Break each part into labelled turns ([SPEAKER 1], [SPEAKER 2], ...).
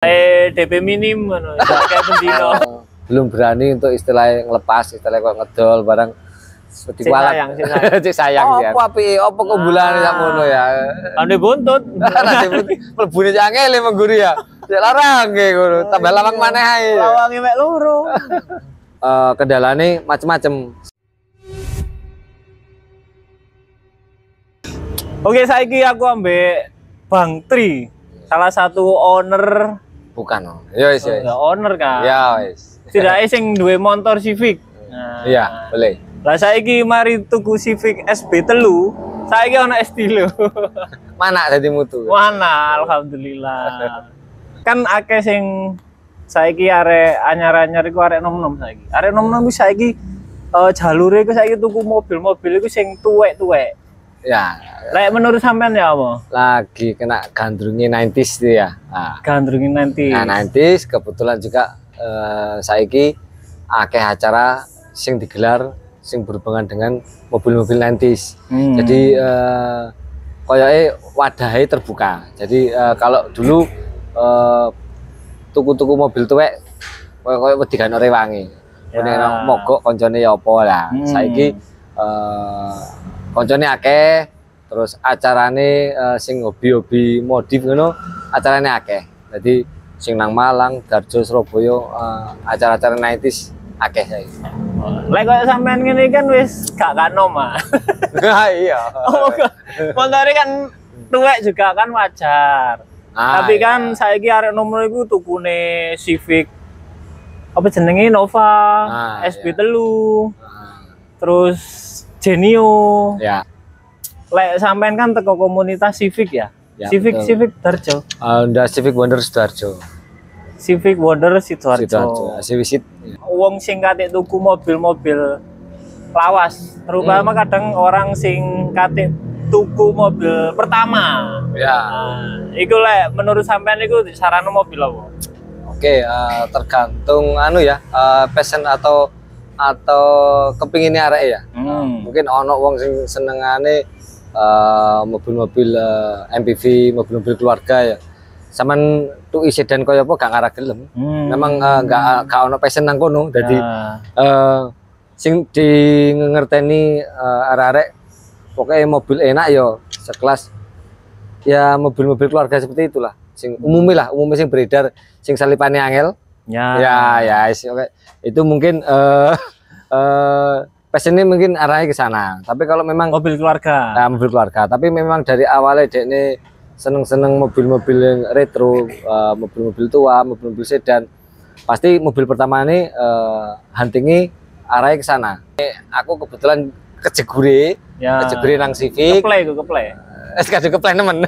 [SPEAKER 1] DP minim ngono, kayak pendino.
[SPEAKER 2] Belum berani untuk istilahnya ngelepas, istilahnya kok ngedol barang seperti kualat. Cek sayang ya. Apa kumbulan sakmono ya.
[SPEAKER 1] Ane buntut.
[SPEAKER 2] Mlebune jangel emang guru ya. Cek larang kayak ngono, tambah lawang maneh ae.
[SPEAKER 1] Lawange mek loro.
[SPEAKER 2] Kendalane macem-macem.
[SPEAKER 1] Oke, saiki aku ambek Bang Tri, salah satu owner.
[SPEAKER 2] Bukan, ya wis ya.
[SPEAKER 1] Owner kan.
[SPEAKER 2] Ya wis.
[SPEAKER 1] Tidak sing duwe motor Civic. Nah,
[SPEAKER 2] iya, boleh.
[SPEAKER 1] Lah saiki mari tuku Civic SB3, saiki ana S3 lho.
[SPEAKER 2] Mana dadi mutu?
[SPEAKER 1] Mana, alhamdulillah. Kan akeh sing saiki arek anyar-anyar iku arek nom-nom saiki. Arek nom-nom iku saiki jalure iku saiki tuku mobil-mobil iku sing tuwek-tuwek.
[SPEAKER 2] Ya.
[SPEAKER 1] Lek menurut sampean ya apa?
[SPEAKER 2] Lagi kena gandrungi 90s itu ya. Nah,
[SPEAKER 1] gandrungi 90s.
[SPEAKER 2] Nah, 90s kebetulan juga saiki akeh acara sing digelar sing berhubungan dengan mobil-mobil 90s. Jadi koyoke wadahe terbuka. Jadi kalau dulu tuku-tuku mobil tuwek koyo wedigan ora wangi. Nek mogok koncone ya apa lah. Saiki koncone akeh, terus acarane sing hobi-hobi modif ngono, acarane akeh. Jadi sing nang Malang, Darjo, Surabaya, acara-acara 90s akeh saiki.
[SPEAKER 1] Lek koyo sampean ngene kan wis gak kanom ah.
[SPEAKER 2] Iya.
[SPEAKER 1] Montore kan tuwek juga kan wajar. Tapi kan saiki arek nomor iku tukune Civic apa jenenge Nova, SB3. Terus Genio.
[SPEAKER 2] Ya.
[SPEAKER 1] Lek sampean kan teko komunitas Civic ya. Civic betul. Civic Darjo.
[SPEAKER 2] Civic Wonder Sidoarjo.
[SPEAKER 1] Civic Wonder Sidoarjo.
[SPEAKER 2] Civic.
[SPEAKER 1] Wong sing kate tuku mobil-mobil lawas, terutama kadang orang sing kate tuku mobil pertama.
[SPEAKER 2] Ya.
[SPEAKER 1] Iku lek menurut sampean iku sarana mobil apa?
[SPEAKER 2] Oke, tergantung anu ya, passion atau kepinginnya arek ya. Mungkin ono wong sing senengane mobil-mobil MPV, mobil-mobil keluarga ya. Saman tuh sedan kaya apa gak ngarah gelem. Memang gak ono passion nang kono. Dadi sing di ngerteni arek-arek pokoknya mobil enak ya sekelas ya mobil-mobil keluarga seperti itulah. Sing umumnya sing beredar sing salipane angel. Ya, itu mungkin passionnya mungkin arahnya ke sana. Tapi kalau memang
[SPEAKER 1] mobil keluarga,
[SPEAKER 2] mobil keluarga. Tapi memang dari awalnya dekne seneng-seneng mobil-mobil yang retro, mobil-mobil tua, mobil-mobil sedan. Pasti mobil pertama ini huntingnya arahnya ke sana. Aku kebetulan kejegure nang Civic.
[SPEAKER 1] Keplay.
[SPEAKER 2] Kadung keplay nemen.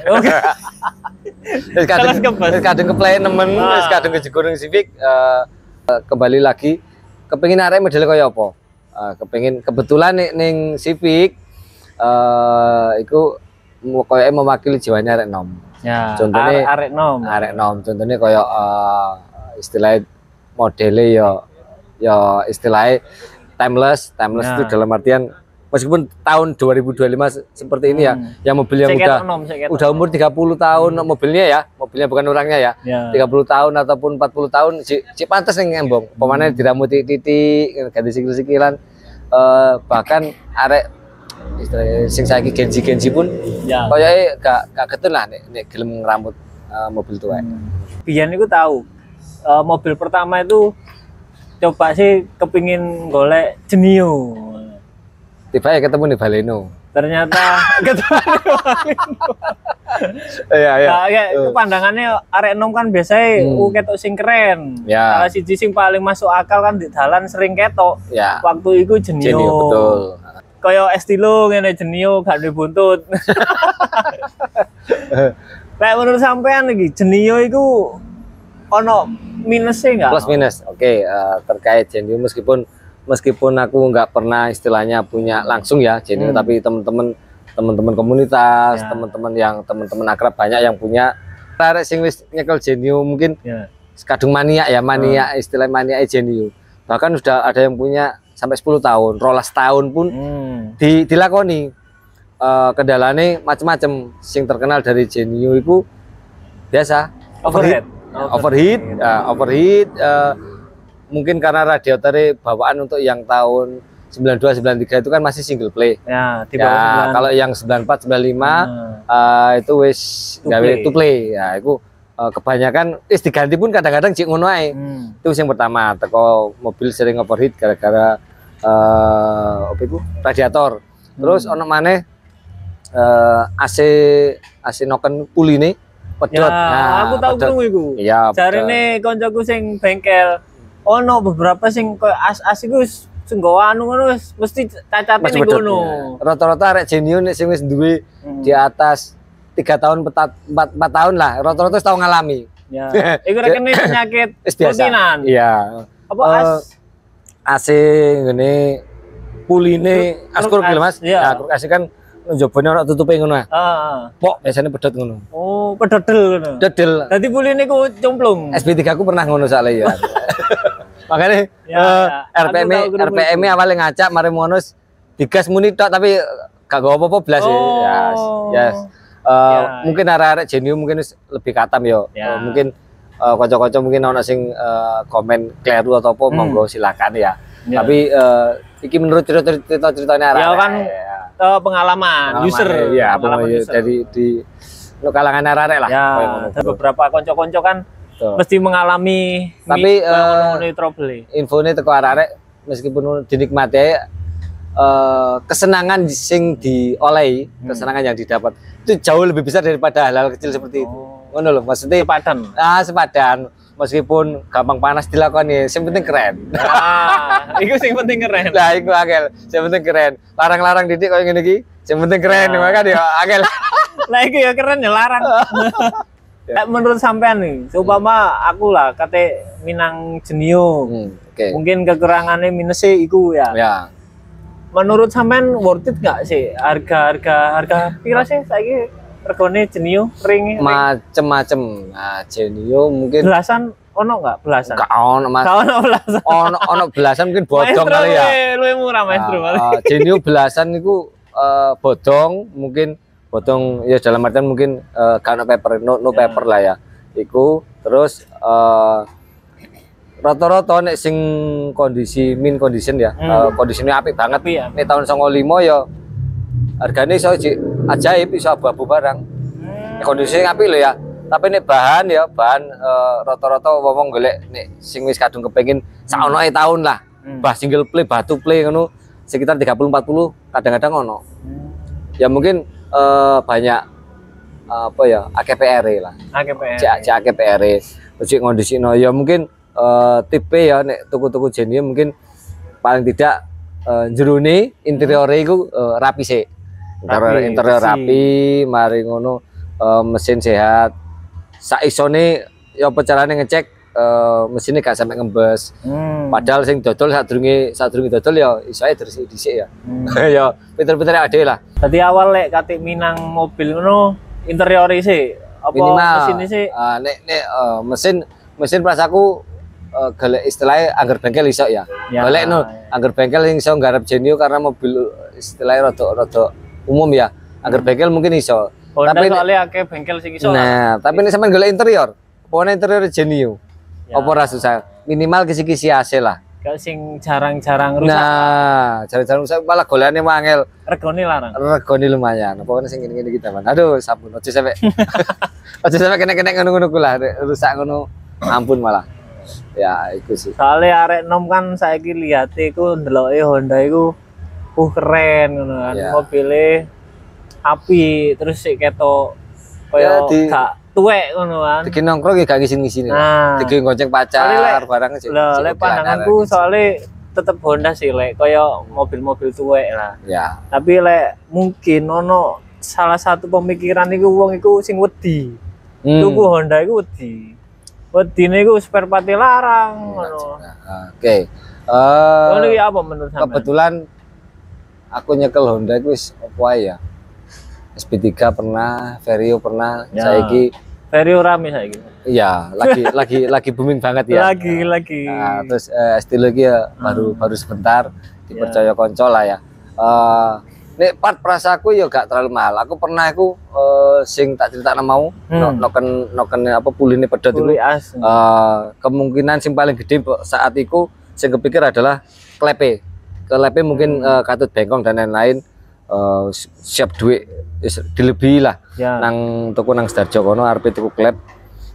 [SPEAKER 2] Kadung keplay nemen, kadung kejegure nang Civic. Kembali lagi kepengin arek model kaya apa? Kepengin kebetulan ning Civic iku koyoke mewakili jiwanya arek nom.
[SPEAKER 1] Ya.
[SPEAKER 2] Contohnya
[SPEAKER 1] arek nom.
[SPEAKER 2] Contohnya kaya istilah modele ya istilahnya timeless itu dalam artian meskipun tahun 2025 seperti ini ya, yang mobil yang udah umur 30 tahun mobilnya bukan orangnya ya. 30 tahun ataupun 40 tahun si pantas yang ngembong. Pemane diramu titik ganti sikil-sikilan, bahkan arek istilahnya sing saiki genji pun koyoke gak getun lah nek gelem ngrambut mobil tua.
[SPEAKER 1] Biyen niku tahu mobil pertama itu coba sih kepingin golek Genio.
[SPEAKER 2] Tiba ya ketemu di Baleno.
[SPEAKER 1] Ternyata ketemu di Baleno. Iya. Pandangannya arek nom kan biasanya ketok sing keren. Salah siji sing paling masuk akal kan di dalan sering ketok. Waktu itu Genio.
[SPEAKER 2] Betul.
[SPEAKER 1] Kaya Estilo ngene Genio gak duwe buntut. Kayak menurut sampean iki Genio iku ono minusnya enggak?
[SPEAKER 2] Plus minus. Oke, terkait Genio meskipun aku nggak pernah istilahnya punya langsung ya Genio, tapi teman-teman komunitas, teman-teman akrab banyak yang punya. Arek sing wis nyekel Genio mungkin kadung mania istilah mania Genio. Bahkan sudah ada yang punya sampai 10 tahun, 12 tahun pun dilakoni. Kendalane macam-macam. Sing terkenal dari Genio itu biasa overheat, overheat. Mungkin karena radiatornya bawaan untuk yang tahun 92 93 itu kan masih single play.
[SPEAKER 1] Ya, di
[SPEAKER 2] Ya,
[SPEAKER 1] bawah 9.
[SPEAKER 2] kalau yang 94 95 itu wis gawe to play. Ya, itu kebanyakan diganti pun kadang-kadang cik ngono ae. Itu yang pertama, teko mobil sering overheat gara-gara apa itu? Radiator. Terus ono maneh AC noken puline pedot.
[SPEAKER 1] Ya,
[SPEAKER 2] Nah,
[SPEAKER 1] aku tahu
[SPEAKER 2] pedot.
[SPEAKER 1] krungu iku.
[SPEAKER 2] Iya,
[SPEAKER 1] Jarine koncoku sing bengkel ono beberapa sing koyo as iku sing nggawa anu ngono wis mesti cacate
[SPEAKER 2] Mas
[SPEAKER 1] ning
[SPEAKER 2] pedot,
[SPEAKER 1] kono.
[SPEAKER 2] ya. Rata-rata arek Genio nek sing wis duwe di atas 3 tahun 4 tahun lah, rata-rata wis tau ngalami.
[SPEAKER 1] Ya. Iku rekene penyakit
[SPEAKER 2] Wis biasa.
[SPEAKER 1] rutinan.
[SPEAKER 2] Iya.
[SPEAKER 1] Apa
[SPEAKER 2] AC ngene puline askur
[SPEAKER 1] Kruk
[SPEAKER 2] gitu Mas.
[SPEAKER 1] as, iya.
[SPEAKER 2] Nah, kruk AC kan njobone ono tutupe ngono.
[SPEAKER 1] Heeh.
[SPEAKER 2] Pok biasanya pedot ngono.
[SPEAKER 1] Oh, pedodel ngono.
[SPEAKER 2] Dedel.
[SPEAKER 1] Dadi puline ku cemplung.
[SPEAKER 2] SB3 aku pernah ngono soalnya ya. Makanya
[SPEAKER 1] Ya,
[SPEAKER 2] RPM
[SPEAKER 1] aku tahu
[SPEAKER 2] RPM awalnya ngacak mari monus digas muni tok tapi gak gawa apa-apa blas ya. Yes. Yes.
[SPEAKER 1] Ya,
[SPEAKER 2] Mungkin arek-arek Genio mungkin wis lebih katam yo.
[SPEAKER 1] Ya.
[SPEAKER 2] Mungkin kanca-kanca mungkin ono sing komen kleru atau apa monggo silakan ya.
[SPEAKER 1] Ya.
[SPEAKER 2] Tapi iki menurut cerita-ceritanya arek.
[SPEAKER 1] Ya kan pengalaman user.
[SPEAKER 2] Ya,
[SPEAKER 1] pengalaman
[SPEAKER 2] pengalaman
[SPEAKER 1] user.
[SPEAKER 2] dari di kalangan arek lah.
[SPEAKER 1] Ya,
[SPEAKER 2] Kayak ngono.
[SPEAKER 1] ada beberapa konco-konco kan
[SPEAKER 2] Betul.
[SPEAKER 1] mesti mengalami
[SPEAKER 2] Tapi,
[SPEAKER 1] trouble.
[SPEAKER 2] Infonya teko arek meskipun dinikmati kesenangan sing diolehi, kesenangan yang didapat itu jauh lebih besar daripada hal-hal kecil seperti itu. Ngono loh, maksudnya
[SPEAKER 1] Sepadan.
[SPEAKER 2] sepadan meskipun gampang panas dilakoni, yang penting keren.
[SPEAKER 1] Ah, itu sing penting keren.
[SPEAKER 2] Lah iku angel, yang penting keren. Larang-larang didik koyo ngene iki, yang penting keren, kan ya angel.
[SPEAKER 1] Lah itu ya keren ya larang. Menurut sampean nih, seumpama aku lah kate Minang Genio.
[SPEAKER 2] Oke.
[SPEAKER 1] Mungkin kekurangannya minusnya iku ya.
[SPEAKER 2] Ya.
[SPEAKER 1] Menurut sampean worth it nggak sih harga pira sih saiki regane Genio ring
[SPEAKER 2] Macem-macem. Nah, Genio mungkin
[SPEAKER 1] belasan ono nggak belasan?
[SPEAKER 2] gak ono Mas.
[SPEAKER 1] Gak ono belasan.
[SPEAKER 2] Ono belasan mungkin bodong
[SPEAKER 1] Maestro
[SPEAKER 2] kali ya.
[SPEAKER 1] luwih murah maestro kali.
[SPEAKER 2] Genio belasan itu bodong mungkin bodong ya dalam artian mungkin gak ono paper no paper lah ya. Iku terus rata-rata nek sing kondisi min condition ya. Kondisinya apik banget.
[SPEAKER 1] Apik ya.
[SPEAKER 2] Nek tahun 95 ya harganya iso ajaib iso abu-abu barang. Kondisinya apik lho ya. Tapi nek bahan ya rata-rata wong golek nek sing wis kadung kepengin saonoe tahun lah. Bah single play, batu play ngono sekitar 30 40 kadang-kadang ono. Ya mungkin banyak apa ya AKPR lah.
[SPEAKER 1] AKPR.
[SPEAKER 2] AKPR. Terus ngondisino ya mungkin tipe ya nek tuku-tuku Genio mungkin paling tidak jerone interiore iku rapi sih. Interior rapi, mari ngono mesin sehat. Saisone ya apa carane ngecek mesinnya gak sampai ngembes. Padahal sing dodol sadurunge dodol ya iso ae dhisik ya. Ya pinter-pinter ade lah.
[SPEAKER 1] Tadi awal lek kate Minang mobil ngono interiore sih apa
[SPEAKER 2] Minimal
[SPEAKER 1] mesinnya sih?
[SPEAKER 2] mesin pas aku golek istilahnya angger bengkel iso ya. Golek no angger bengkel sing iso nggarap Genio karena mobil istilahnya rada umum ya. Angger bengkel mungkin iso.
[SPEAKER 1] Tapi soalnya akeh bengkel sing iso.
[SPEAKER 2] Nah, tapi ini sampean golek interior. Pokoknya interior Genio. Apa ora susah? Minimal kisi-kisi AC lah.
[SPEAKER 1] Kayak sing jarang-jarang rusak.
[SPEAKER 2] Nah, jarang-jarang rusak malah golane mangel.
[SPEAKER 1] Regone larang.
[SPEAKER 2] Regone lumayan. Pokoknya sing ngene-ngene kita, Man. Aduh, sampun aja sampe. Aja sampe kena-kena ngono-ngono kula, rusak ngono. Ampun malah. Ya, itu sih.
[SPEAKER 1] Soalnya arek nom kan saiki liyate iku ndeloke Honda iku keren ngono kan.
[SPEAKER 2] Ya.
[SPEAKER 1] Mobilnya api terus sik ketok
[SPEAKER 2] Ya,
[SPEAKER 1] koyo gak tuwek ngono kan.
[SPEAKER 2] Diki nongkrong ya gak ngisin-ngisin.
[SPEAKER 1] Nah.
[SPEAKER 2] Diki ngojek pacar barang sih.
[SPEAKER 1] Lah, lek pandanganku soalnya tetep Honda sih lek koyo mobil-mobil tuwek lah.
[SPEAKER 2] Ya.
[SPEAKER 1] Tapi lek mungkin ono salah satu pemikiran iku wong iku sing wedi. Tuku Honda iku wedi. Wedine iku spare part larang ngono.
[SPEAKER 2] Oke.
[SPEAKER 1] Ngono iki apa menurut sampean?
[SPEAKER 2] Kebetulan aku nyekel Honda iku wis opo ae ya. SP3 pernah, Vario pernah,
[SPEAKER 1] Ya.
[SPEAKER 2] saiki
[SPEAKER 1] Vario rame saiki.
[SPEAKER 2] iya, lagi booming banget ya.
[SPEAKER 1] Lagi.
[SPEAKER 2] Nah, terus Estilo iki ya baru sebentar dipercaya konco lah ya. Nek part prasaku ya gak terlalu mahal. Aku pernah aku sing tak critakno mau noken apa puline pedhot itu. Kemungkinan sing paling gede saat itu sing kepikir adalah klepe. Klepe mungkin katut bengkong dan lain-lain siap duit dilebihi lah. Nang toko nang Sidoarjo kono arepe tuku klep.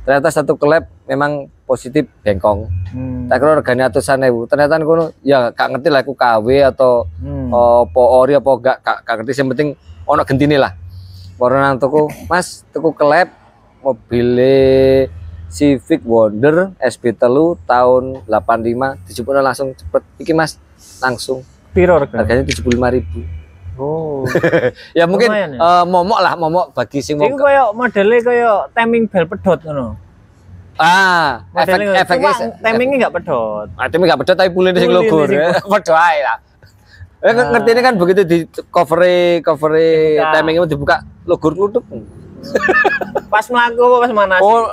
[SPEAKER 2] Ternyata satu klep memang positif bengkong. Tak kira regane atusan ewu. Ternyata kono ya gak ngerti lah aku KW atau apa ori apa gak ngerti, yang penting ono gentine lah. Baru nang toko, Mas, tuku klep mobile Civic Wonder SB3 tahun 85 dijupukno langsung cepet. Iki Mas, langsung.
[SPEAKER 1] Piro regane?
[SPEAKER 2] Harganya 75.000. Oh. Ya mungkin
[SPEAKER 1] ya?
[SPEAKER 2] momok lah, momok bagi sing
[SPEAKER 1] mau. Iku koyo modele koyo timing bel pedhot ngono. Efek timingnya enggak pedhot.
[SPEAKER 2] Timing enggak pedhot tapi puline sing logo. Padha ae lah. Ngerti ini kan begitu di cover timing itu dibuka logo kluthuk.
[SPEAKER 1] Pas mlaku apa pas mana sih?
[SPEAKER 2] Oh,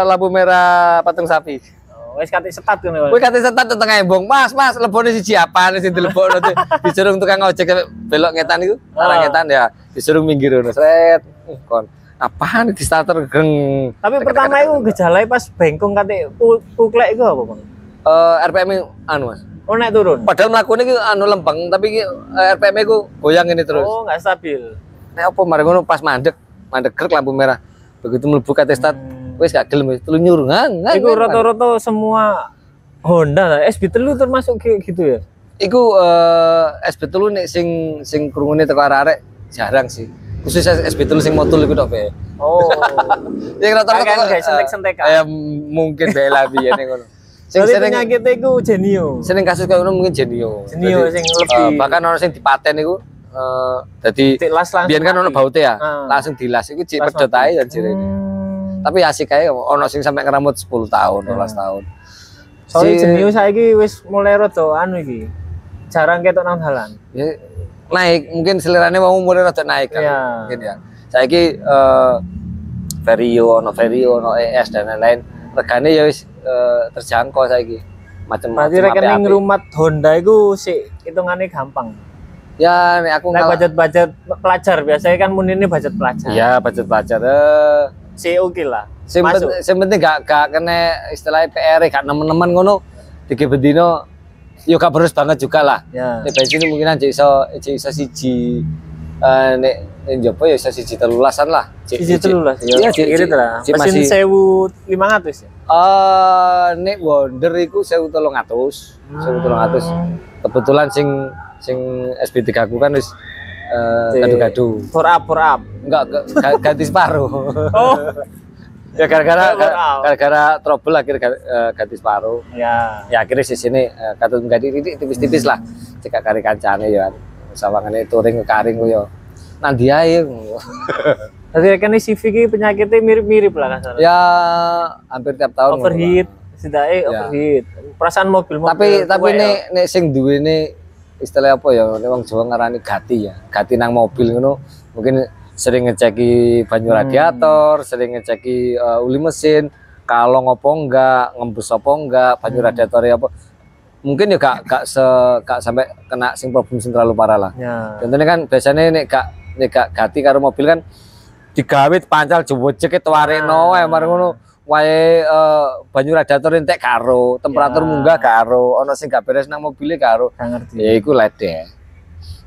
[SPEAKER 2] lampu merah patung sapi.
[SPEAKER 1] Wis kate setat ngono.
[SPEAKER 2] Kowe kate setat teng embong. Mas, lebone siji apane sing dilebokno disuruh tukang ojek belok ngetan iku. Arah ngetan ya disuruh minggir ngono. Sret. Kon apaan di starter geng.
[SPEAKER 1] Tapi pertama itu gejala pas bengkong kate puklek iku apa, Bang?
[SPEAKER 2] RPM anu Mas.
[SPEAKER 1] Oh naik turun.
[SPEAKER 2] Padahal mlakune iki anu lempeng tapi RPM iku goyang ini terus.
[SPEAKER 1] Oh, enggak stabil.
[SPEAKER 2] Nek apa mari ngono pas mandek grek lampu merah. Begitu mlebu kate start wis gak gelem wis telu nyuruh.
[SPEAKER 1] Iku rata-rata semua Honda SB3 termasuk gitu ya.
[SPEAKER 2] Iku SB3 nek sing krungune teko arek-arek jarang sih. Khusus SB3 sing motul iku tok bae. Oh. Ya rata-rata
[SPEAKER 1] kayak sentek-sentekan.
[SPEAKER 2] Ya mungkin bae lah biyene ngono.
[SPEAKER 1] Sing penyakit iku Genio.
[SPEAKER 2] Sering kasus kaya ngono mungkin Genio.
[SPEAKER 1] Genio sing lebih
[SPEAKER 2] bahkan ono sing dipaten iku dadi biyen kan ono baute ya. Langsung dilas iku cek pedhot ae dan cirene. Tapi asik ae ono sing sampai ngeramut 10 tahun, 12 tahun.
[SPEAKER 1] Soale Genio saiki wis mulai rada anu iki. Jarang ketok nang dalan.
[SPEAKER 2] Ya, naik, mungkin selerane mau mulai rada naik kan. Mungkin ya. Saiki Vario, ono ES dan lain-lain. Regane ya wis terjangkau saiki. Macam-macam.
[SPEAKER 1] Berarti rekening rumah Honda iku sik hitungane gampang.
[SPEAKER 2] Ya, nek aku
[SPEAKER 1] budget pelajar biasanya kan munine budget pelajar.
[SPEAKER 2] Iya, budget pelajar.
[SPEAKER 1] Si oke lah.
[SPEAKER 2] Sing penting gak kena istilahnya PR gak nemen-nemen ngono. Dike bendino yo gak beres banget juga lah.
[SPEAKER 1] Ya.
[SPEAKER 2] Nek bensin mungkin aja iso siji nek njopo ya iso siji 13-an lah.
[SPEAKER 1] Siji 13 ya. Iya, irit lah. Mesin 1500 ya.
[SPEAKER 2] Nek Wonder iku 1300. 1300. Kebetulan sing SB3 aku kan wis gadu-gadu.
[SPEAKER 1] For up.
[SPEAKER 2] Enggak ganti separuh. Oh. Ya gara-gara trouble akhirnya ganti separuh.
[SPEAKER 1] Ya.
[SPEAKER 2] Ya akhirnya di sini katut ganti titik tipis-tipis lah. Cekak kari kancane ya. Sawangane touring karing ku yo. Nanti ae.
[SPEAKER 1] Jadi kan Civic iki penyakitnya mirip-mirip lah kasar.
[SPEAKER 2] Ya hampir tiap tahun.
[SPEAKER 1] Overheat, sidake overheat. Perasaan mobil.
[SPEAKER 2] Tapi nek sing duwene istilah apa ya wong Jawa ngarani gati ya. Gati nang mobil ngono mungkin sering ngeceki banyu radiator, sering ngeceki uli mesin, kalong apa enggak, ngembus apa enggak, banyu radiator apa. Mungkin ya gak sampai kena sing problem sing terlalu parah lah. Ya. Contohnya kan biasanya nek gak gati karo mobil kan digawe pancal jewejek tuarekno wae mari ngono. Wae banyu radiator entek karo, temperatur munggah karo, ono sing gak beres nang mobile karo. Ya iku lede.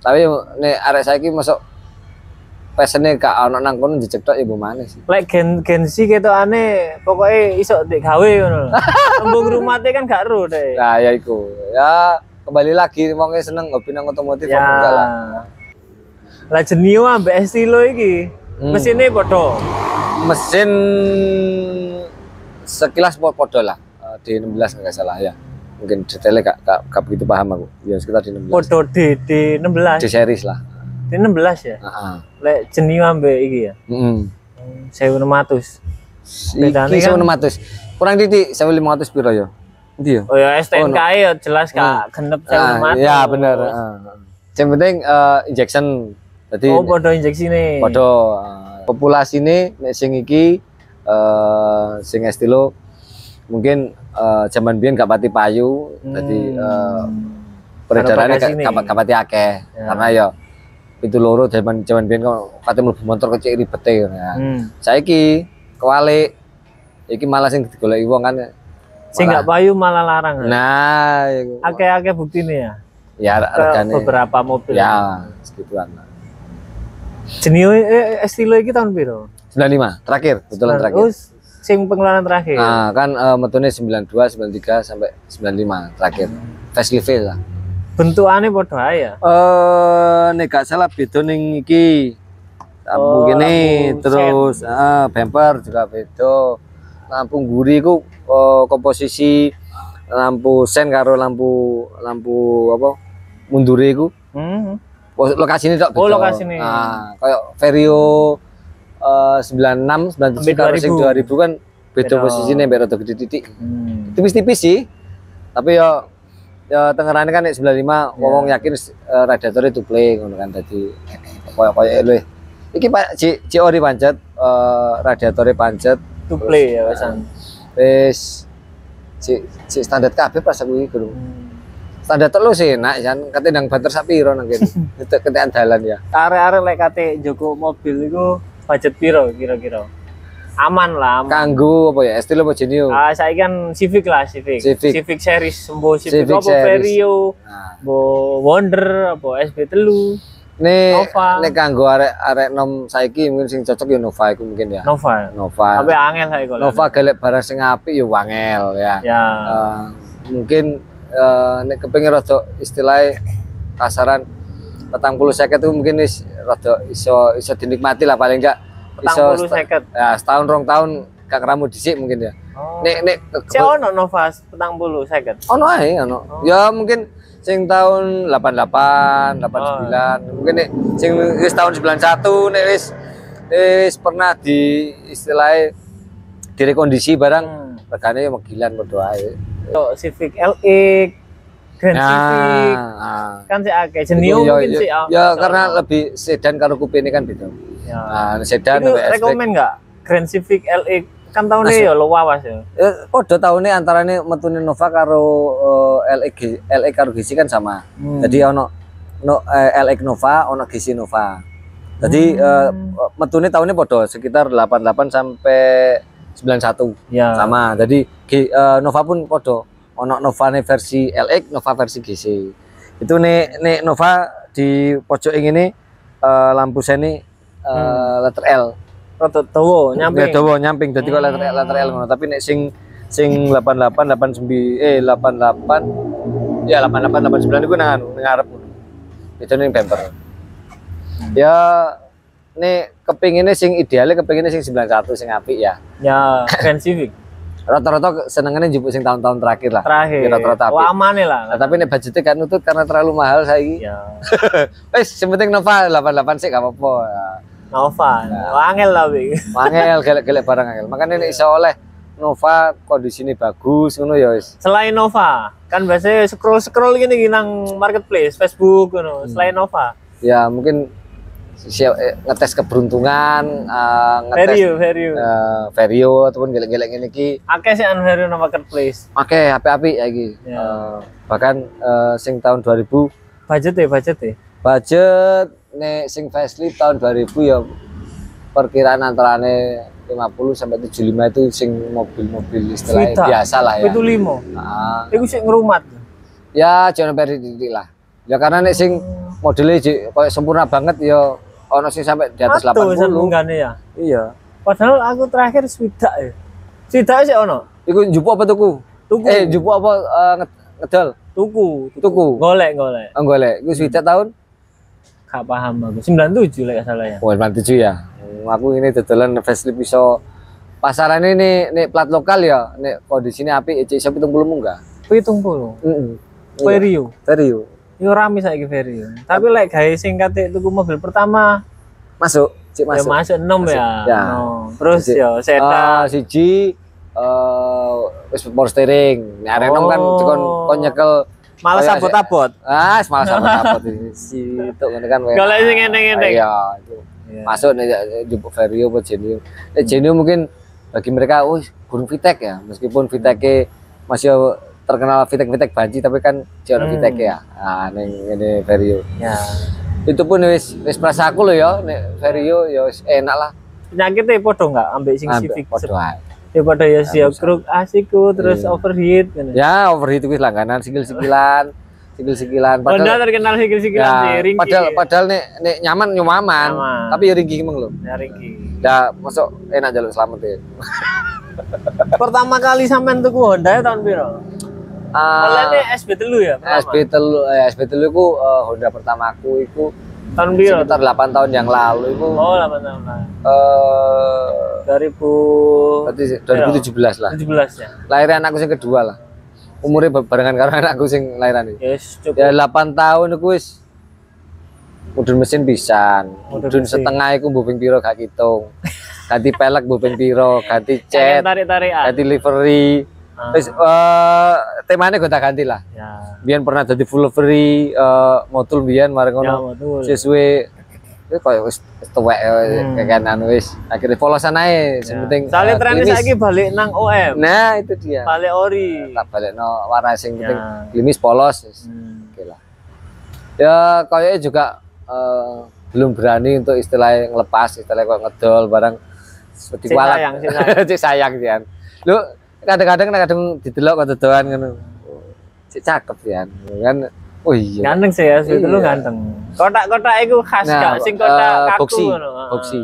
[SPEAKER 2] Tapi nek arek saiki masuk pesene gak ono nang kono jejeg tok ya mbok sih.
[SPEAKER 1] Lek gensi ketokane pokoke iso ndek gawe ngono. Tembung rumate kan gak ero deh.
[SPEAKER 2] Nah ya iku. Ya kembali lagi wong seneng hobi nang otomotif
[SPEAKER 1] ya.
[SPEAKER 2] Enggak lah.
[SPEAKER 1] Lah Genio ambek Estilo iki mesine padha.
[SPEAKER 2] Mesin sekilas podo lah di 16 nggak salah ya, mungkin detailnya gak begitu paham aku ya, sekitar di 16
[SPEAKER 1] podo di 16
[SPEAKER 2] di series lah
[SPEAKER 1] di 16 ya. Lek Genio ambek iki ya 1600
[SPEAKER 2] bedane kan 1600 kurang titik 1500 piro ya ndi ya.
[SPEAKER 1] Oh ya STNK ya jelas gak genep 1500
[SPEAKER 2] ya bener. Yang penting injection jadi
[SPEAKER 1] podo injeksi nih
[SPEAKER 2] podo populasi ini nek sing iki sing Estilo mungkin zaman biyen gak pati payu, jadi peredarannya gak pati akeh karena ya pintu loro zaman biyen kok kate mlebu motor kecil ribete ya. Saiki kewalik iki malah sing digoleki wong kan
[SPEAKER 1] sing gak payu malah larang.
[SPEAKER 2] Nah,
[SPEAKER 1] akeh-akeh buktine ya.
[SPEAKER 2] Ya regane
[SPEAKER 1] beberapa mobil.
[SPEAKER 2] Ya, segituan.
[SPEAKER 1] Jenio estilo iki tahun piro?
[SPEAKER 2] 95 terakhir, betulan terakhir.
[SPEAKER 1] Sing pengeluaran terakhir.
[SPEAKER 2] Nah, kan metune 92, 93 sampai 95 terakhir. Facelift lah.
[SPEAKER 1] Bentukannya padha ae ya.
[SPEAKER 2] Nek gak salah beda ning iki. Lampu gini terus bumper juga beda. Lampu guri ku komposisi lampu sen karo lampu apa mundure iku. Lokasine tok beda.
[SPEAKER 1] Lokasine.
[SPEAKER 2] Nah, kayak Vario 96 97 karo sing 2000 kan beda posisine mbek rada gede titik. Tipis-tipis sih. Tapi ya tengerane kan nek 95 wong yakin radiatornya duple ngono kan dadi koyo lho. Iki Pak Cik ori pancet radiatornya pancet
[SPEAKER 1] duple ya wesan.
[SPEAKER 2] Wis Cik standar kabeh pas aku iki guru. Standar telu sih enak jan ketendang banter sak piro nang kene. Ketekan dalan ya.
[SPEAKER 1] Arek-arek lek kate njogo mobil iku budget piro kira-kira? Aman lah.
[SPEAKER 2] Kanggo apa ya? Estilo apa Genio?
[SPEAKER 1] Saiki kan Civic lah, Civic series, sembo Civic apa Vario, Wonder, apa SB3.
[SPEAKER 2] Nek kanggo arek nom saiki mungkin sing cocok ya Nova iku mungkin ya.
[SPEAKER 1] Nova.
[SPEAKER 2] Tapi
[SPEAKER 1] angel saiki kok.
[SPEAKER 2] Nova golek barang sing apik ya wangel ya. Mungkin nek kepengin rada istilahnya kasaran 40 seket itu mungkin rada iso dinikmati lah paling enggak. Iso ya setahun rong tahun gak keramu dhisik mungkin ya. Nek
[SPEAKER 1] ono Nova 40 seket.
[SPEAKER 2] Ono ae ono. Ya mungkin sing tahun 88, 89. Mungkin nek sing wis tahun 91 nek wis pernah di istilahnya direkondisi barang regane ya megilan padha ae.
[SPEAKER 1] Civic LX, Grand Civic. Kan sik akeh Genio mungkin sih.
[SPEAKER 2] Ya karena lebih sedan karo coupe ini kan beda. Nah, sedan
[SPEAKER 1] itu rekomen nggak Grand Civic LX kan tahunnya ya lo wawas ya.
[SPEAKER 2] Podo tahunnya antarane metune Nova karo LX karo GC kan sama. Jadi ono LX Nova, ono GC Nova. Jadi metune tahunnya podo sekitar 88 sampai 91 ya. Sama. Jadi Nova pun podo. Ono Nova versi LX, Nova versi GC. Itu nek Nova di pojok ini lampu seni letter L.
[SPEAKER 1] Rada dawa
[SPEAKER 2] nyamping dadi kok letter L ngono. Tapi nek sing 88 89 88 ya 88 89 iku nang ngarep ngono. Itu ning bumper. Ya nek kepingine sing ideale kepingine sing 91 sing apik ya.
[SPEAKER 1] Ya Grand Civic.
[SPEAKER 2] Rata-rata senengane njupuk sing tahun-tahun terakhir lah.
[SPEAKER 1] Rata-rata apik. Amane lah.
[SPEAKER 2] Tapi nek budgetnya kan nutut karena terlalu mahal saiki. Ya. Wis sing penting Nova 88 sik gak apa-apa.
[SPEAKER 1] Nova, angel lah Bing.
[SPEAKER 2] Angel gelek-gelek barang angel. Makanya nek iso oleh Nova kondisine bagus ngono ya wis.
[SPEAKER 1] Selain Nova, kan biasanya scroll gini nang marketplace, Facebook ngono. Selain Nova.
[SPEAKER 2] Ya mungkin ngetes keberuntungan,
[SPEAKER 1] ngetes
[SPEAKER 2] Vario ataupun gelek-gelek ngene iki.
[SPEAKER 1] Akeh sih an Vario nang marketplace.
[SPEAKER 2] Akeh apik-apik ya iki. Bahkan sing tahun 2000 budget nek sing facelift tahun 2000 ya perkiraan antarane 50 sampai 75 itu sing mobil-mobil istilahnya biasa lah ya.
[SPEAKER 1] 75. Iku sik ngrumat.
[SPEAKER 2] Ya jangan sampai titik lah. Ya karena nek sing modelnya kayak sempurna banget ya ono sing sampai di atas 80.
[SPEAKER 1] Ya.
[SPEAKER 2] Iya.
[SPEAKER 1] Padahal aku terakhir swidak ya. Swidak sih ono.
[SPEAKER 2] Iku njupuk apa tuku? Njupuk apa ngedol? Tuku.
[SPEAKER 1] Golek.
[SPEAKER 2] Iku swidak tahun
[SPEAKER 1] gak paham aku. 97 lek salah ya.
[SPEAKER 2] Oh, 97 ya. Aku ini dodolan facelift iso pasaran ini nek plat lokal ya, nek kondisine apik iso 70 enggak?
[SPEAKER 1] 70. Vario. Yo rame saiki Vario. Tapi lek gawe sing kate tuku mobil pertama
[SPEAKER 2] masuk.
[SPEAKER 1] Ya masuk 6 ya. Terus ya sedan
[SPEAKER 2] siji wis power steering. Nek arek 6 kan kon nyekel
[SPEAKER 1] malah sabot-abot.
[SPEAKER 2] Malah sabot-abot situ ngene kan.
[SPEAKER 1] Kalau sing ngene-ngene.
[SPEAKER 2] Iya, itu. Masuk nek jupuk Vario apa Genio. Genio mungkin bagi mereka gurung Vitek ya, meskipun Vitek masih terkenal Vitek banci tapi kan jono Vitek ya. Ning ngene Vario. Itu pun wis prasaku lho ya, nek Vario ya wis enak lah.
[SPEAKER 1] Penyakitnya podo enggak ambek sing Civic?
[SPEAKER 2] Podo ae.
[SPEAKER 1] Ya pada ya siap kruk asiku terus overheat kan.
[SPEAKER 2] Ya, overheat kuwi langganan sikil-sikilan.
[SPEAKER 1] Honda terkenal sikil-sikilan sih, ringki.
[SPEAKER 2] Padahal nek nyaman tapi ya ringki emang lho.
[SPEAKER 1] Ya ringki.
[SPEAKER 2] Ya, masuk enak jalur selamatin.
[SPEAKER 1] Pertama kali sampean tuku Honda ya tahun piro? Oleh SB3 ya?
[SPEAKER 2] SB3 iku Honda pertamaku iku
[SPEAKER 1] tahun piro?
[SPEAKER 2] Sekitar 8 tahun yang lalu iku.
[SPEAKER 1] Oh, 8 tahun lalu.
[SPEAKER 2] 2017 lah.
[SPEAKER 1] 17 ya.
[SPEAKER 2] Lahiran aku sing kedua lah. Umurnya barengan karo anakku sing lahiran iki.
[SPEAKER 1] Yes, cukup.
[SPEAKER 2] Ya 8 tahun iku wis mudun mesin pisan. Mudun setengah iku mbok ping piro gak kitung. Ganti pelek mbok ping piro, ganti cat,
[SPEAKER 1] tarik-tarikan.
[SPEAKER 2] ganti livery. Wis temane gonta ganti lah.
[SPEAKER 1] Ya.
[SPEAKER 2] Biyen pernah dadi full livery motul biyen mareng ngono. Sesuai koyo wis tuwek kekenan wis. Akhirnya polosan ae, sing penting.
[SPEAKER 1] Soale trennya saiki balik nang OM.
[SPEAKER 2] Nah, itu dia.
[SPEAKER 1] Balik ori.
[SPEAKER 2] Tak balekno warna sing penting klimis polos wis. Oke lah. Ya kayaknya juga belum berani untuk istilahnya ngelepas, istilahnya kok ngedol barang seperti walat. Cek sayang kan. Lu kadang-kadang didelok kok dodoan ngono. Cek cakep kan. Oh iya.
[SPEAKER 1] Ganteng sih ya, itu lu ganteng. Kotak-kotak itu khas gak? Sing kotak kaku ngono.
[SPEAKER 2] Boxy.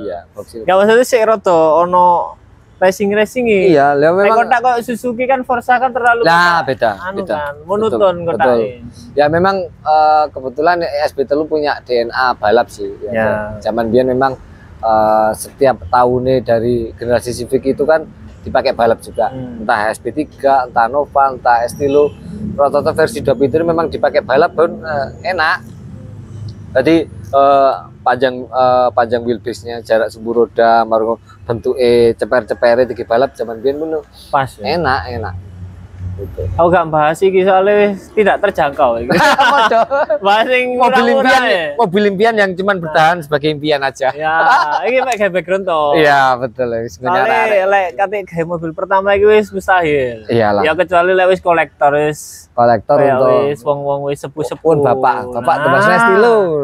[SPEAKER 1] Gak maksudnya sih roto ono racing iki.
[SPEAKER 2] Iya, lha memang
[SPEAKER 1] kotak kok Suzuki kan Forza kan terlalu
[SPEAKER 2] beda.
[SPEAKER 1] Kan, monoton kotaknya.
[SPEAKER 2] Ya memang kebetulan SB3 punya DNA balap sih. Ya. Zaman biyen memang setiap tahunnya dari generasi Civic itu kan dipakai balap juga. Entah SB3, entah Nova, entah Estilo. Rata-rata versi 2 pintu memang dipakai balap pun enak. Tadi panjang wheelbase-nya, jarak sumbu roda, bentuk ceper-cepere di balap zaman biyen pun
[SPEAKER 1] pas.
[SPEAKER 2] Enak. Gitu.
[SPEAKER 1] Aku gak bahas iki soalnya tidak terjangkau. Bahas
[SPEAKER 2] mobil impian yang cuman bertahan sebagai impian aja.
[SPEAKER 1] Ya, ini pakai background toh.
[SPEAKER 2] Iya, betul.
[SPEAKER 1] Soalnya lek kate mobil pertama iki wis mustahil.
[SPEAKER 2] Iyalah.
[SPEAKER 1] Ya kecuali lek wis kolektor untuk wis wong wis sepuh-sepuh.
[SPEAKER 2] Bapak termasuk Estilo.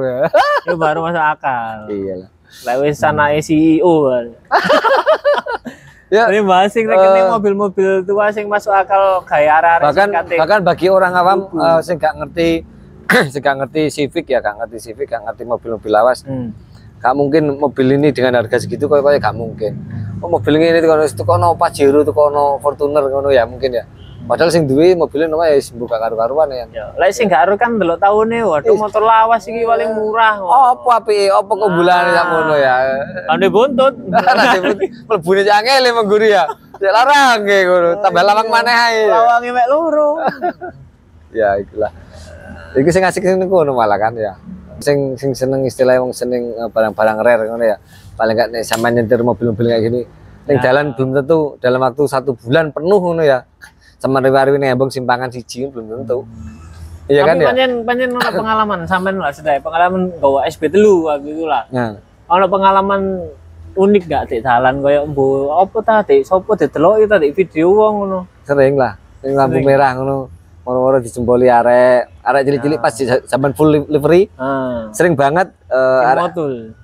[SPEAKER 1] Itu baru masuk akal.
[SPEAKER 2] Iyalah.
[SPEAKER 1] Lek wis anake CEO.
[SPEAKER 2] Ya,
[SPEAKER 1] ini bahas sing mobil-mobil tua sing masuk akal gaya arah
[SPEAKER 2] bahkan bagi orang awam sing gak ngerti Civic ya, gak ngerti mobil-mobil lawas. Gak mungkin mobil ini dengan harga segitu kayak gak mungkin. Mobil ini itu kono Pajero, itu kono Fortuner ngono ya mungkin ya. Padahal sing duwe mobilnya nama ya buka karu-karuan ya.
[SPEAKER 1] Lah sing gak kan delok taune waduh motor lawas iki paling murah.
[SPEAKER 2] Apa apike? Apa keunggulan sak ngono ya.
[SPEAKER 1] Ande buntut.
[SPEAKER 2] Mlebune jangel mengguri ya. Ya larang ge ngono. Tambah lawang maneh ae.
[SPEAKER 1] Lawange mek loro.
[SPEAKER 2] Ya itulah. Iku sing asik sing ngono malah kan ya. Sing seneng istilah wong seneng barang-barang rare ngono ya. Paling gak nek sampean nyetir mobil-mobil kayak gini ning jalan belum tentu dalam waktu 1 bulan penuh ngono ya. Sama riwari nembong simpangan siji belum tentu. Iya kan ya.
[SPEAKER 1] Tapi panjen ono pengalaman sampean lah sedaya pengalaman gawa SB3 waktu itu lah.
[SPEAKER 2] Nah.
[SPEAKER 1] Ono pengalaman unik gak di dalan koyo mbo apa ta dik sapa dideloki ta dik video wong ngono.
[SPEAKER 2] Sering lah. Sing lampu merah ngono. Moro-moro dijemboli arek cilik-cilik pas zaman full livery. Sering banget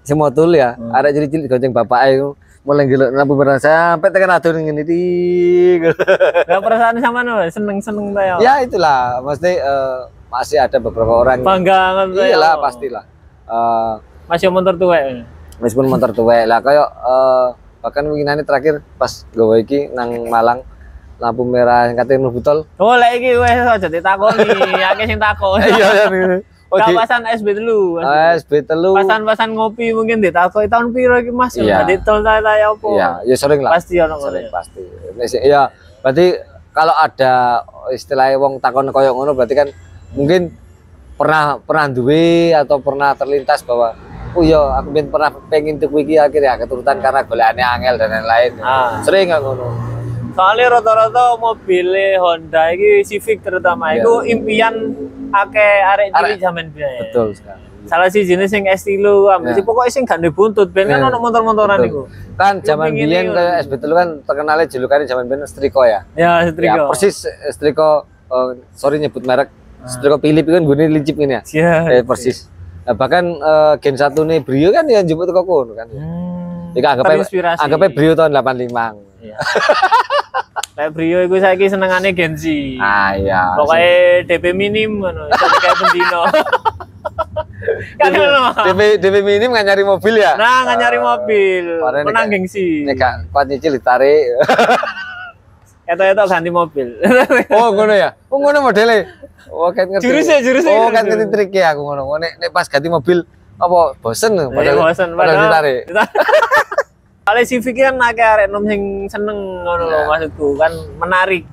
[SPEAKER 2] si motul ya. Arek cilik-cilik gonceng bapake iku. Mulai gelok lampu merah sampai tekan atur ngene iki.
[SPEAKER 1] Gak perasaan sama seneng-seneng ta ya.
[SPEAKER 2] Ya itulah, masih ada beberapa orang.
[SPEAKER 1] Bangga kan ta.
[SPEAKER 2] Iyalah pastilah.
[SPEAKER 1] Masih motor tuwek.
[SPEAKER 2] Meskipun motor tuwek lah kayak bahkan winginane terakhir pas gawe iki nang Malang lampu merah katanya mlebu tol.
[SPEAKER 1] Oh lek iki wis aja ditakoni, akeh sing takon.
[SPEAKER 2] Iya.
[SPEAKER 1] Kawasan SB3.
[SPEAKER 2] SB3.
[SPEAKER 1] Pasan ngopi mungkin ditakoki tahun piro iki Mas? Di tol ta apa?
[SPEAKER 2] Iya, ya sering lah.
[SPEAKER 1] Pasti ono
[SPEAKER 2] sering pasti. Iya, berarti kalau ada istilah wong takon koyo ngono berarti kan mungkin pernah duwe atau pernah terlintas bahwa oh iya aku pernah pengen tuku iki akhirnya keturutan karena golekane angel dan lain-lain. Sering gak ngono.
[SPEAKER 1] Soalnya rata-rata mobil Honda ini Civic terutama itu impian akeh arek cilik zaman biyen.
[SPEAKER 2] Betul sekali.
[SPEAKER 1] Salah si jenis yang Estilo ambek pokoknya sing gak buntut ben kan ono motor-motoran iku.
[SPEAKER 2] Kan zaman biyen kayak SB3 kan terkenalnya julukannya zaman biyen Striko ya.
[SPEAKER 1] Ya, Striko.
[SPEAKER 2] Ya, persis Striko sorry nyebut merek. Striko Philip kan gune lincip ini ya.
[SPEAKER 1] Iya.
[SPEAKER 2] Persis. Nah, bahkan Gen 1 nih Brio kan ya jemput ke kono kan. Iki anggapnya Brio tahun 85.
[SPEAKER 1] Iya. Kayak Brio iku saiki senengane Gen Z.
[SPEAKER 2] Ah iya.
[SPEAKER 1] Pokoknya DP minim ngono, iso kayak pendino. Kan
[SPEAKER 2] DP minim nggak nyari mobil ya?
[SPEAKER 1] Nah, nggak nyari mobil. Menang gengsi.
[SPEAKER 2] Nek gak kuat nyicil ditarik.
[SPEAKER 1] Eto ganti mobil.
[SPEAKER 2] Oh, ngono ya. Oh, ngono modelnya. Oh, kan ngerti.
[SPEAKER 1] Jurusnya.
[SPEAKER 2] Oh, kan ngerti triknya aku ngono. Nek pas ganti mobil apa bosen padahal ditarik.
[SPEAKER 1] Kalau Civic kan akeh arek nom sing seneng ngono lho maksudku kan menarik.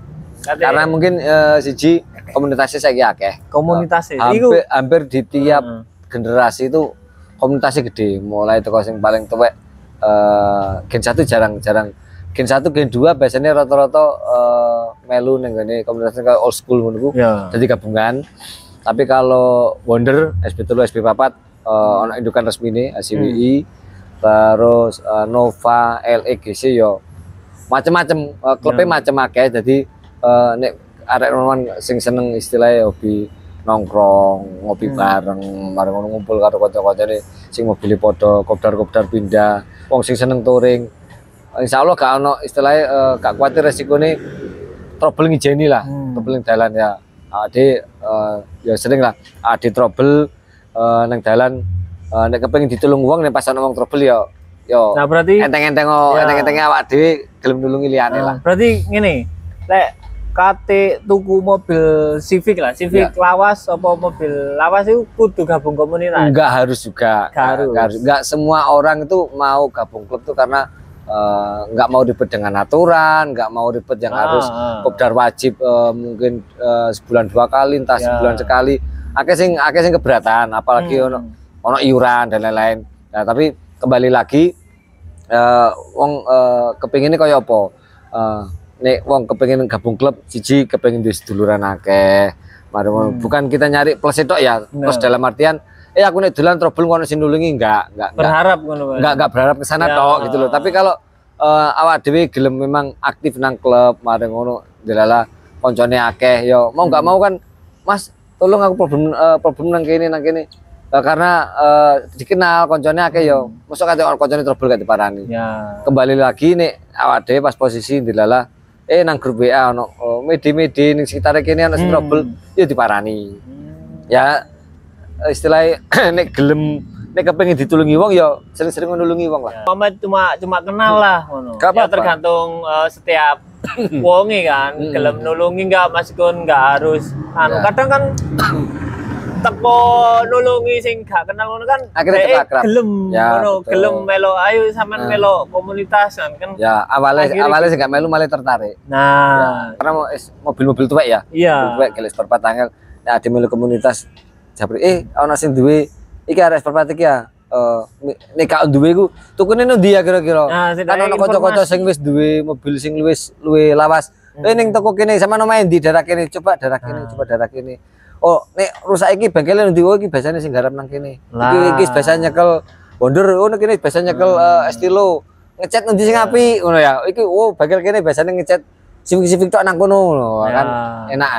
[SPEAKER 2] Karena mungkin siji komunitasnya saya akeh.
[SPEAKER 1] Komunitasnya
[SPEAKER 2] hampir di tiap generasi itu komunitasnya gede. Mulai teko sing paling tuwek Gen 1 jarang-jarang. Gen 1 Gen 2 biasanya rata-rata melu ning ngene komunitas kayak old school ngono ku. Jadi gabungan. Tapi kalau Wonder, SB3, SB4 ono indukan resmine ACWI. Terus Nova, LEGC yo macem-macem klubnya macem akeh. Jadi nek arek roman sing seneng istilahnya hobi nongkrong, ngopi bareng, mari ngono ngumpul karo kanca-kancane sing mobil padha, kopdar-kopdar pindah, wong sing seneng touring. Insya Allah gak ono istilahnya gak kuatir resikone trouble ngijeni lah, trouble ning dalan ya. Ade ya sering lah ade trouble nang dalan. Nek kepengin ditulung wong nek pas ana wong trouble ya yo. Nah, berarti enteng-entenge awak dhewe gelem nulungi liyane lah.
[SPEAKER 1] Berarti ngene. Lek kate tuku mobil Civic lah, Civic lawas apa mobil lawas itu kudu gabung komunitas.
[SPEAKER 2] Enggak harus juga. Enggak semua orang itu mau gabung klub tuh karena enggak mau ribet dengan aturan, enggak mau ribet yang harus kopdar wajib mungkin sebulan 2 kali, entah sebulan sekali. Akeh sing keberatan apalagi ono iuran dan lain-lain. Nah, tapi kembali lagi wong kepinginnya kaya apa? Nek wong kepingin gabung klub siji kepingin duwe seduluran akeh. Bukan kita nyari plus tok ya. Plus dalam artian aku nek dolan trouble ngono sing nulungi enggak
[SPEAKER 1] berharap ngono.
[SPEAKER 2] Enggak berharap ke sana tok gitu loh. Tapi kalau awak dhewe gelem memang aktif nang klub mari ngono delala koncone akeh ya mau enggak mau kan Mas tolong aku problem nang kene. Karena dikenal koncone akeh yo. Mosok kate koncone trouble gak diparani. Ya. Kembali lagi nek awak dhewe pas posisi ndelala nang grup WA ono medi-medi ning sekitar kene ana sing trouble yo diparani. Ya istilahnya nek gelem nek kepengin ditulungi wong yo sering-sering nulungi wong lah.
[SPEAKER 1] Cuma kenal lah ngono. Ya tergantung setiap wonge kan gelem nulungi enggak meskipun enggak harus kadang kan teko nulungi sing gak kenal ngono kan gelem ngono gelem melo ayo sampean melo komunitas kan
[SPEAKER 2] ya awalnya sing gak melu malah tertarik.
[SPEAKER 1] Nah
[SPEAKER 2] karena mobil-mobil tuwek ya tuwek gelis perpat tanggal nek ade melu komunitas jabri ana sing duwe iki arek perpat iki ya nek gak duwe iku tukune ndi ya kira-kira kan ana kanca-kanca sing wis duwe mobil sing luwe lawas ning toko kene sampean omahe ndi daerah kene coba daerah kene oh nek rusak iki bengkel ndi iki biasane sing garap nang kene iki biasane nyekel Wonder ngono kene biasane nyekel Estilo ngecat ndi sing apik ngono ya iki bengkel kene biasane ngecat Civic tok nang kono kan enak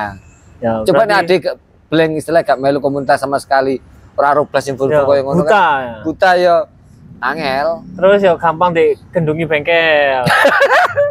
[SPEAKER 2] ya coba nek adik blank istilah gak melu komunitas sama sekali ora robles info koyo ngono kan buta ya angel
[SPEAKER 1] terus ya gampang digendungi bengkel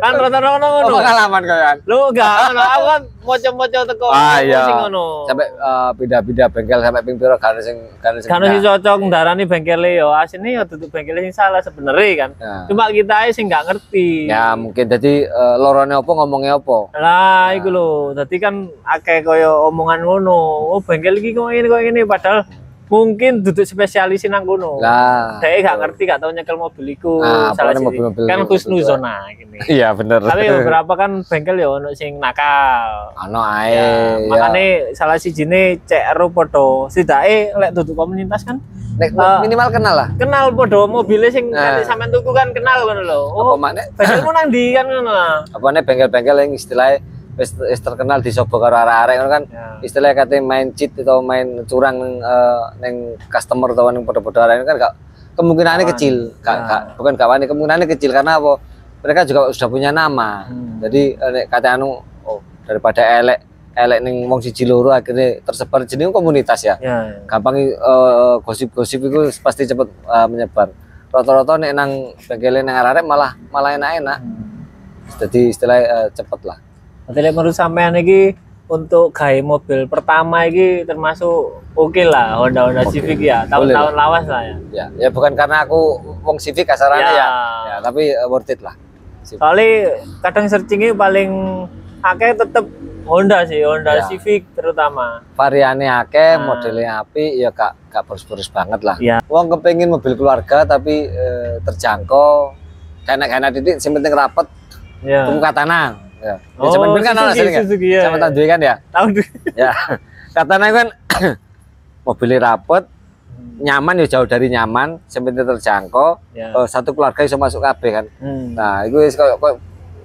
[SPEAKER 1] kan rata-rata ngono
[SPEAKER 2] pengalaman kayaan
[SPEAKER 1] lu enggak aku kan moco-moco teko sing ngono
[SPEAKER 2] sampai pindah-pindah bengkel sampai ping piro kan sing
[SPEAKER 1] cocok ndarani bengkele yo asine yo duduk bengkele sing salah sebenarnya kan cuma kita sing nggak ngerti
[SPEAKER 2] ya mungkin jadi lorone opo ngomongnya opo
[SPEAKER 1] lah iku lho dadi kan akeh koyo omongan ngono bengkel iki kok ngene padahal mungkin duduk spesialis nang kono. Lah, dhek gak ngerti gak tau nyekel mobil iku salah mobil kan husnuzona gini.
[SPEAKER 2] Iya bener.
[SPEAKER 1] Tapi beberapa kan bengkel ya ono sing nakal.
[SPEAKER 2] Ono ae.
[SPEAKER 1] Makane salah sijine cek ero padha sidake lek duduk komunitas kan
[SPEAKER 2] minimal kenal lah.
[SPEAKER 1] Kenal padha mobile sing sampean tuku kan kenal ngono lho.
[SPEAKER 2] Oh,
[SPEAKER 1] bengkelmu nang ndi kan ngono.
[SPEAKER 2] Apane bengkel-bengkel yang istilahnya wis terkenal di sobo karo arek-arek ngono kan istilahnya katanya main cheat atau main curang neng customer atau neng podo-podo arek kan gak kemungkinannya kecil bukan kawannya kemungkinannya kecil karena apa mereka juga sudah punya nama jadi nek kata anu daripada elek elek ning wong siji loro akhirnya tersebar jeneng komunitas ya.
[SPEAKER 1] Ya.
[SPEAKER 2] Gampang gosip-gosip itu pasti cepet menyebar. Rata-rata nek nang bengkel nang arek malah enak-enak. Jadi istilah cepet lah.
[SPEAKER 1] Berarti lek menurut sampean iki untuk gawe mobil pertama iki termasuk oke lah Honda Civic ya. Tahun-tahun lawas lah ya.
[SPEAKER 2] Ya bukan karena aku wong Civic kasarannya ya. Ya, tapi worth it lah.
[SPEAKER 1] Soalnya kadang searchingnya paling akeh tetep Honda sih, Honda Civic terutama.
[SPEAKER 2] Variannya akeh, modelnya apik, ya gak boros-boros banget lah.
[SPEAKER 1] Ya.
[SPEAKER 2] Wong kepengin mobil keluarga tapi terjangkau, enak-enak titik, sing penting rapet.
[SPEAKER 1] Ya.
[SPEAKER 2] Tunggu Katana. Ya.
[SPEAKER 1] Oh,
[SPEAKER 2] Zaman kan ana sering kan. Zaman tahun kan ya.
[SPEAKER 1] Tahun
[SPEAKER 2] Ya. Katana kan mobilnya rapet, nyaman ya jauh dari nyaman, sing penting terjangkau.
[SPEAKER 1] Ya.
[SPEAKER 2] Satu keluarga bisa masuk kabeh kan. Nah, iku wis koyo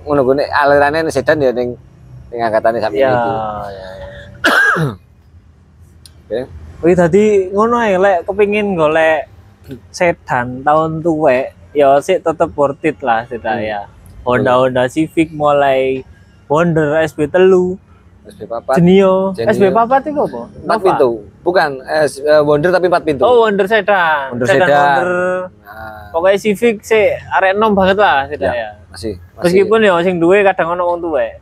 [SPEAKER 2] ngono-ngono alirannya sedan ya ning angkatannya sampai
[SPEAKER 1] ya,
[SPEAKER 2] itu.
[SPEAKER 1] Oke. Wih tadi ngono ya, lek kepingin golek sedan tahun tuwek, ya sih tetep worth it lah ya. Honda Civic mulai Wonder SB3,
[SPEAKER 2] SB4,
[SPEAKER 1] Genio, SB4 itu apa?
[SPEAKER 2] 4 pintu. Bukan Wonder tapi 4 pintu.
[SPEAKER 1] Oh, Wonder sedan.
[SPEAKER 2] Sedan.
[SPEAKER 1] Wonder.
[SPEAKER 2] Nah.
[SPEAKER 1] Pokoknya Civic sih arek enom banget lah sedan ya.
[SPEAKER 2] Masih.
[SPEAKER 1] Meskipun ya sing duwe kadang ono wong tuwek.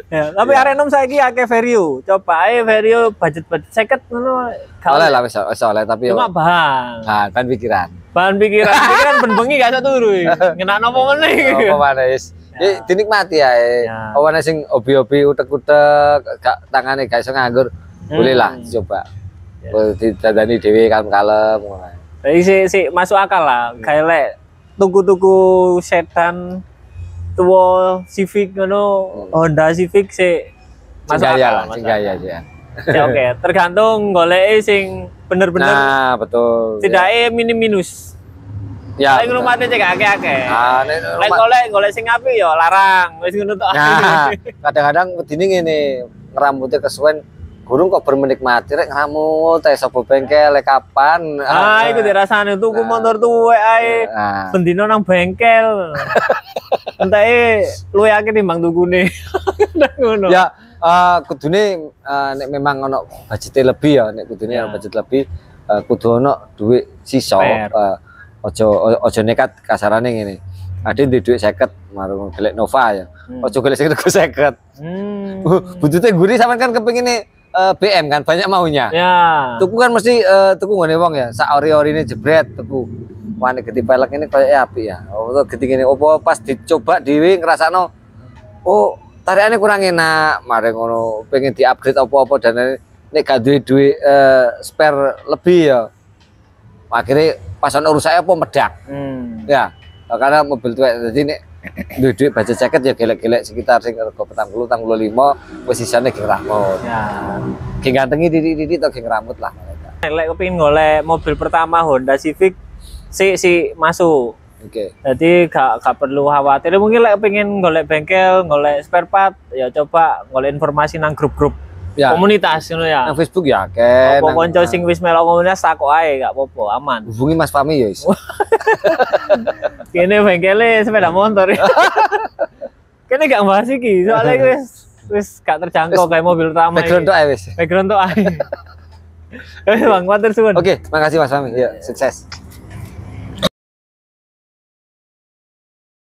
[SPEAKER 1] Ya, tapi arek enom saiki akeh Vario. Coba ae Vario budget 50 ngono.
[SPEAKER 2] Oleh lah wis oleh tapi
[SPEAKER 1] cuma bahan
[SPEAKER 2] pikiran.
[SPEAKER 1] Bahan pikiran ben bengi gak iso turu. Ngenakno apa meneh iki.
[SPEAKER 2] Apa maneh wis. Dinikmati ae. Apa sing hobi-hobi utek-utek gak tangane gak iso nganggur. Boleh lah dicoba. Didandani dhewe kalem-kalem ngono.
[SPEAKER 1] Jadi sih masuk akal lah. Kayak lek tuku-tuku sedan tua Civic ngono, Honda Civic sih masuk akal.
[SPEAKER 2] Sing gaya aja.
[SPEAKER 1] Ya, oke, tergantung golek sing bener-bener.
[SPEAKER 2] Nah, betul.
[SPEAKER 1] Tidaknya minim minus.
[SPEAKER 2] Ya.
[SPEAKER 1] Lek rumahnya cek akeh-akeh.
[SPEAKER 2] Nah,
[SPEAKER 1] lek golek sing apik ya larang, wis ngono tok.
[SPEAKER 2] Nah, kadang-kadang wedine ngene, ngeramutnya kesuwen gurung kok bermenikmati rek ngamut teh sapa bengkel kapan.
[SPEAKER 1] Iku dirasane tuku motor tuwek ae. Bendino nang bengkel. Entake luwe akeh timbang tukune. Ngono.
[SPEAKER 2] Ya, kudune nek memang ono budget lebih ya, nek kudune ono budget lebih kudu ono duit sisa. Ojo nekat kasarane ngene. Ade ndek duit 50 marung golek Nova ya. Ojo golek sing rego 50. Budute guri sampean kan kepengine BM kan banyak maunya.
[SPEAKER 1] Ya.
[SPEAKER 2] Tuku kan mesti tuku ngene wong ya, sak ori-orine jebret tuku. Wani gede pelek ini kayak apik ya. Oh, gede ngene opo pas dicoba dhewe ngrasakno oh, tarikane kurang enak, mari ngono pengen di-upgrade apa-apa dan nek gak duwe spare lebih ya. Akhirnya pas ono rusake apa medak. Ya, karena mobil tuwek dadi nek duit budget jaket ya gelek-gelek sekitar sing rego 40 45 wis sisane ge ngramut. Ya. Ge gantengi titik-titik tok ge ngramut lah mereka.
[SPEAKER 1] Lek kepengin golek mobil pertama Honda Civic si masuk.
[SPEAKER 2] Oke.
[SPEAKER 1] Jadi gak perlu khawatir. Mungkin lek kepengin golek bengkel, golek spare part ya coba golek informasi nang grup-grup komunitas ngono ya.
[SPEAKER 2] Nang Facebook ya akeh.
[SPEAKER 1] Apa kanca sing wis melok komunitas takok ae gak apa-apa, aman.
[SPEAKER 2] Hubungi Mas Fami ya wis.
[SPEAKER 1] Kene bengkele sepeda motor. Kene gak bahas iki, soalnya wis gak terjangkau kayak mobil utama.
[SPEAKER 2] Background tok ae wis.
[SPEAKER 1] Background tok ae. Bang, matur suwun.
[SPEAKER 2] Oke, makasih Mas Fami. Ya, sukses.